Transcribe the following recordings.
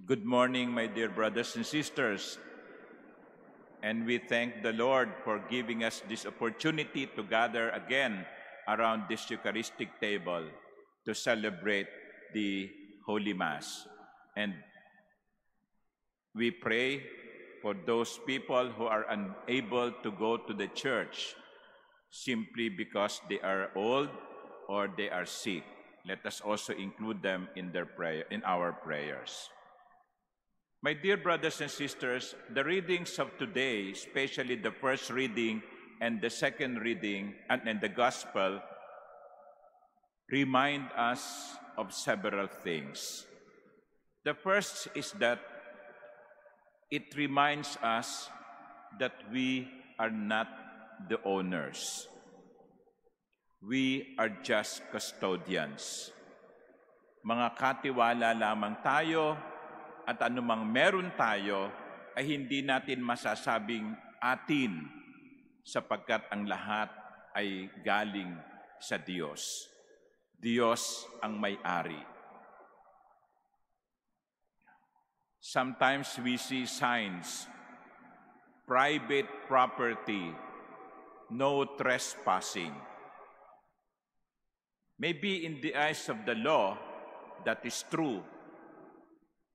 Good morning, my dear brothers and sisters. And we thank the Lord for giving us this opportunity to gather again around this Eucharistic table to celebrate the Holy Mass. And we pray for those people who are unable to go to the church simply because they are old or they are sick. Let us also include them in our prayers. My dear brothers and sisters, the readings of today, especially the first reading and the second reading and the Gospel, remind us of several things. The first is that it reminds us that we are not the owners. We are just custodians. Mga katiwala lamang tayo, at anumang meron tayo ay hindi natin masasabing atin sapagkat ang lahat ay galing sa Diyos. Diyos ang may-ari. Sometimes we see signs, private property, no trespassing. Maybe in the eyes of the law, that is true.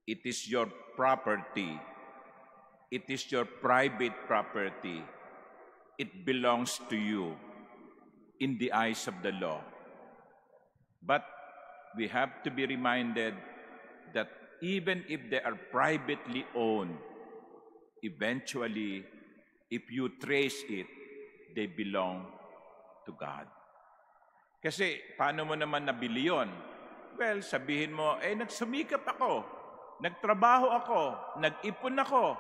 It is your property. It is your private property. It belongs to you in the eyes of the law. But we have to be reminded that even if they are privately owned, eventually, if you trace it, they belong to God. Kasi paano mo naman nabili yun? Well, sabihin mo, nagsumikap ako. Nagtrabaho ako, nag-ipon ako.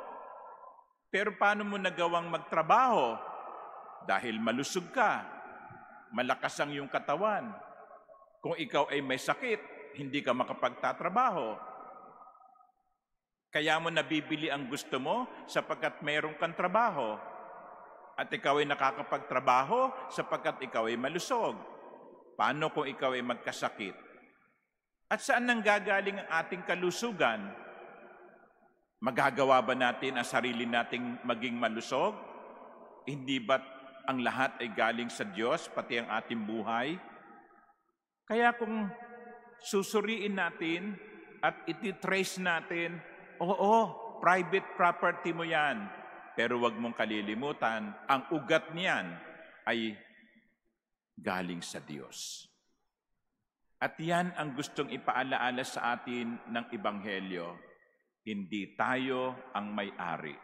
Pero paano mo nagawang magtrabaho? Dahil malusog ka, malakas ang iyong katawan. Kung ikaw ay may sakit, hindi ka makapagtatrabaho. Kaya mo nabibili ang gusto mo sapagkat mayroon kang trabaho. At ikaw ay nakakapagtrabaho sapagkat ikaw ay malusog. Paano kung ikaw ay magkasakit? At saan nanggagaling ang ating kalusugan? Magagawa ba natin ang sarili nating maging malusog? Hindi ba't ang lahat ay galing sa Diyos, pati ang ating buhay? Kaya kung susuriin natin at ititrace natin, oo, private property mo yan. Pero wag mong kalilimutan, ang ugat niyan ay galing sa Diyos. At yan ang gustong ipaalaala sa atin ng Ebanghelyo. Hindi tayo ang may-ari.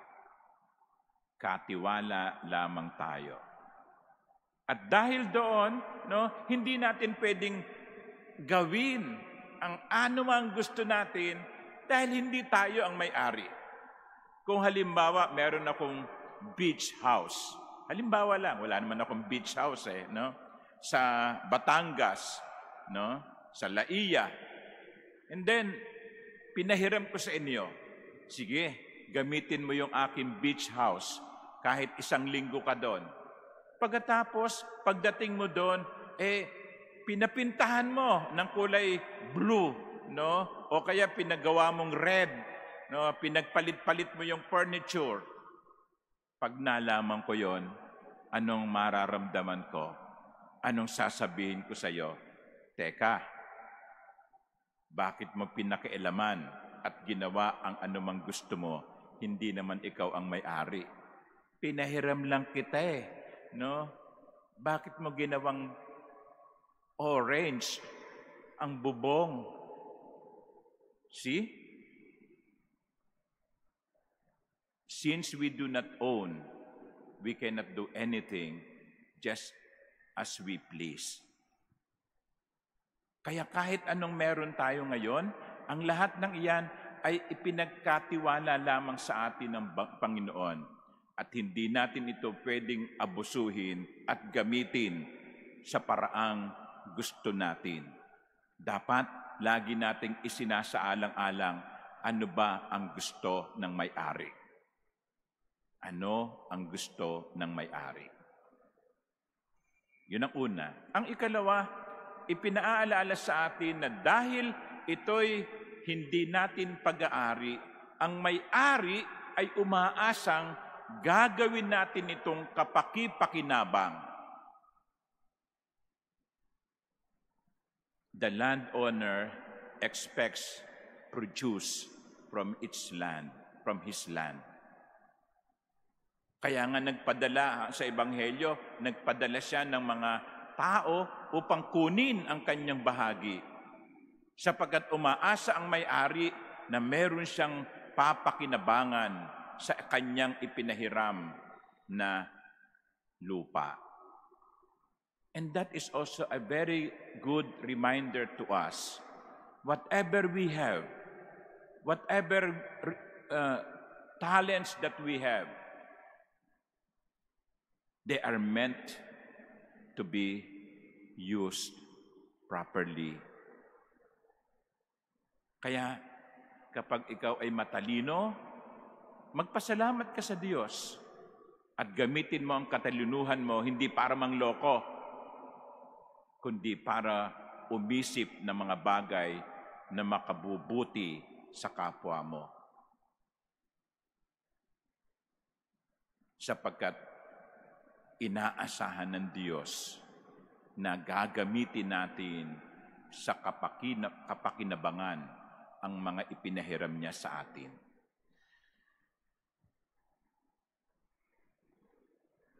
Katiwala lamang tayo. At dahil doon, hindi natin pwedeng gawin ang anumang gusto natin dahil hindi tayo ang may-ari. Kung halimbawa, meron akong beach house. Halimbawa lang, wala naman akong beach house sa Batangas, sa Laia. And then, pinahiram ko sa inyo, sige, gamitin mo yung aking beach house kahit 1 linggo ka doon. Pagkatapos, pagdating mo doon, pinapintahan mo ng kulay blue, o kaya pinagawa mong red, pinagpalit-palit mo yung furniture. Pag nalaman ko yon, anong mararamdaman ko? Anong sasabihin ko sa iyo? Teka, bakit mo pinakialaman at ginawa ang anumang gusto mo? Hindi naman ikaw ang may-ari. Pinahiram lang kita Bakit mo ginawang orange ang bubong? See? Since we do not own, we cannot do anything just as we please. Kaya kahit anong meron tayo ngayon, ang lahat ng iyan ay ipinagkatiwala lamang sa atin ng Panginoon. At hindi natin ito pwedeng abusuhin at gamitin sa paraang gusto natin. Dapat lagi nating isinasaalang-alang ano ba ang gusto ng may-ari. Ano ang gusto ng may-ari? Yun ang una. Ang ikalawa, ipinaalala sa atin na dahil ito'y hindi natin pag-aari. Ang may-ari ay umaasang gagawin natin itong kapaki-pakinabang. The landowner expects produce from its land, from his land. Kaya nga nagpadala sa Ebanghelyo, nagpadala siya ng mga tao upang kunin ang kanyang bahagi. Sapagkat umaasa ang may-ari na meron siyang papakinabangan sa kanyang ipinahiram na lupa. And that is also a very good reminder to us. Whatever we have, whatever talents that we have, they are meant to be used properly. Kaya kapag ikaw ay matalino, magpasalamat ka sa Diyos at gamitin mo ang katalinuhan mo hindi para mangloko, kundi para umisip ng mga bagay na makabubuti sa kapwa mo. Sapagkat inaasahan ng Diyos na gagamitin natin sa kapakinabangan ang mga ipinahiram niya sa atin.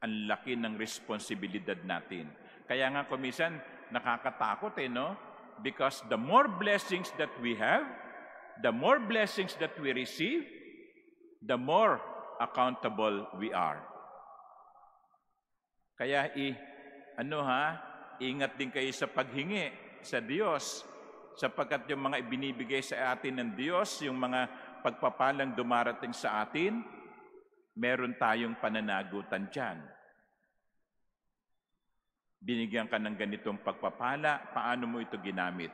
Ang laki ng responsibilidad natin. Kaya nga kumisan, nakakatakot no? Because the more blessings that we have, the more blessings that we receive, the more accountable we are. Kaya ingat din kayo sa paghingi sa Diyos, sapagkat yung mga ibinibigay sa atin ng Diyos, yung mga pagpapalang dumarating sa atin, meron tayong pananagutan dyan. Binigyan ka ng ganitong pagpapala, paano mo ito ginamit?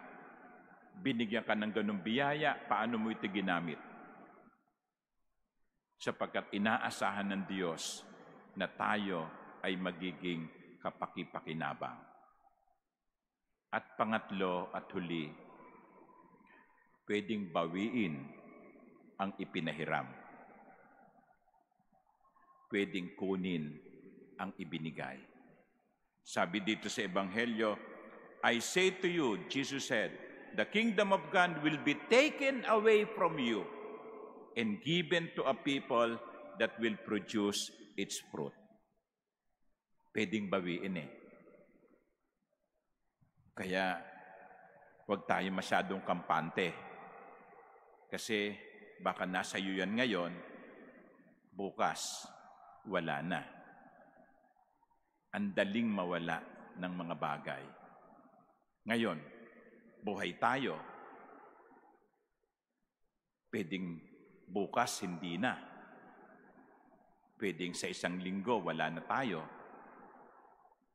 Binigyan ka ng ganung biyaya, paano mo ito ginamit? Sapagkat inaasahan ng Diyos na tayo ay magiging kapaki-pakinabang. At pangatlo at huli, pwedeng bawiin ang ipinahiram. Pwedeng kunin ang ibinigay. Sabi dito sa Ebanghelyo, I say to you, Jesus said, the kingdom of God will be taken away from you and given to a people that will produce its fruit. Pwedeng bawiin Kaya, huwag tayo masyadong kampante. Kasi, baka nasa iyo yan ngayon, bukas, wala na. Ang daling mawala ng mga bagay. Ngayon, buhay tayo. Pwedeng bukas, hindi na. Pwedeng sa isang linggo, wala na tayo.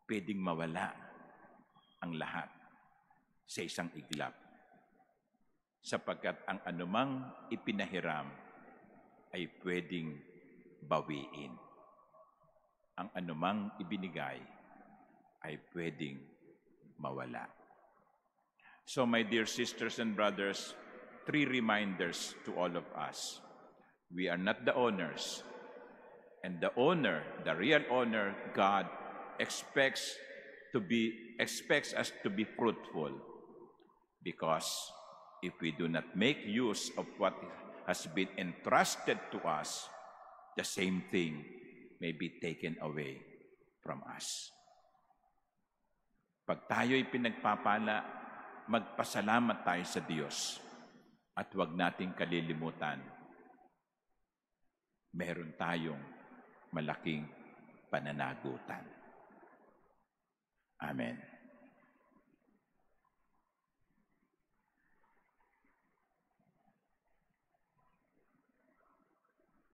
Pwedeng mawala ang lahat sa isang iglap. Sapagkat ang anumang ipinahiram ay pwedeng bawiin. Ang anumang ibinigay ay pwedeng mawala. So my dear sisters and brothers, 3 reminders to all of us. We are not the owners. And the owner, the real owner, God, expects us to be fruitful. Because if we do not make use of what has been entrusted to us, the same thing may be taken away from us. Pag tayo'y pinagpapala, magpasalamat tayo sa Diyos at huwag nating kalilimutan, meron tayong malaking pananagutan. Amen.